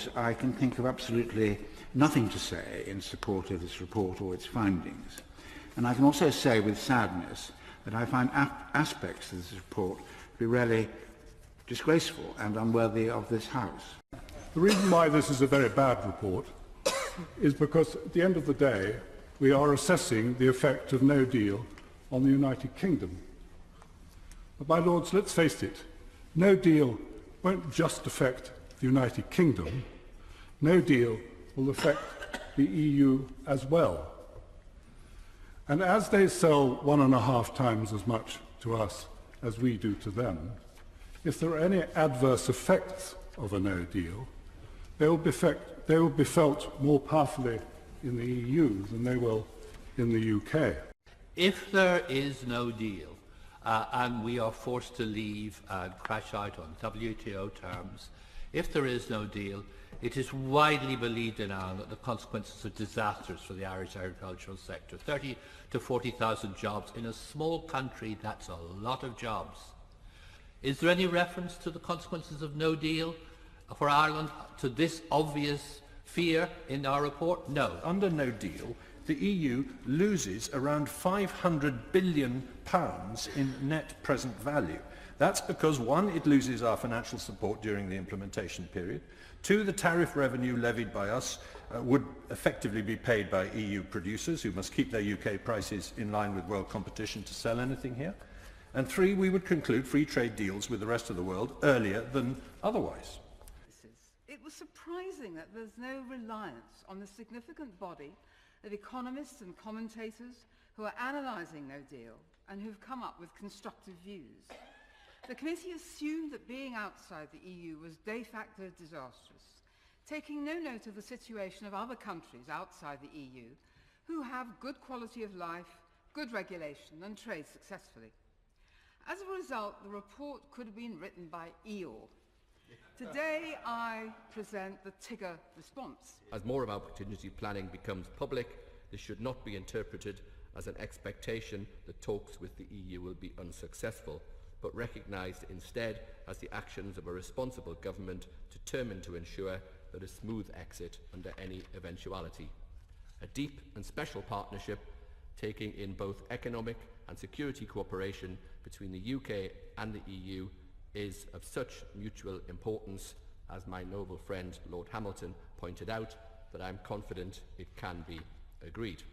course, I can think of absolutely nothing to say in support of this report or its findings. And I can also say with sadness that I find aspects of this report to be really disgraceful and unworthy of this House. The reason why this is a very bad report is because at the end of the day we are assessing the effect of no deal on the United Kingdom. But my lords, let's face it, no deal won't just affect the United Kingdom. No deal will affect the EU as well. And as they sell 1.5 times as much to us as we do to them, if there are any adverse effects of a no deal, they will be felt more powerfully in the EU than they will in the UK. If there is no deal, and we are forced to leave and crash out on WTO terms, if there is no deal, it is widely believed in Ireland that the consequences are disastrous for the Irish agricultural sector. 30 to 40,000 jobs. In a small country, that's a lot of jobs. Is there any reference to the consequences of no deal for Ireland, to this obvious fear in our report? No. Under no deal, the EU loses around £500 billion in net present value. That's because, one, it loses our financial support during the implementation period. Two, the tariff revenue levied by us would effectively be paid by EU producers who must keep their UK prices in line with world competition to sell anything here. And three, we would conclude free trade deals with the rest of the world earlier than otherwise. It was surprising that there's no reliance on the significant body of economists and commentators who are analysing no deal and who've come up with constructive views. The committee assumed that being outside the EU was de facto disastrous, taking no note of the situation of other countries outside the EU who have good quality of life, good regulation and trade successfully. As a result, the report could have been written by Eeyore. Today I present the Tigger response. As more of our contingency planning becomes public, this should not be interpreted as an expectation that talks with the EU will be unsuccessful, but recognised instead as the actions of a responsible government determined to ensure that a smooth exit under any eventuality. A deep and special partnership taking in both economic and security cooperation between the UK and the EU is of such mutual importance, as my noble friend Lord Hamilton pointed out, that I am confident it can be agreed.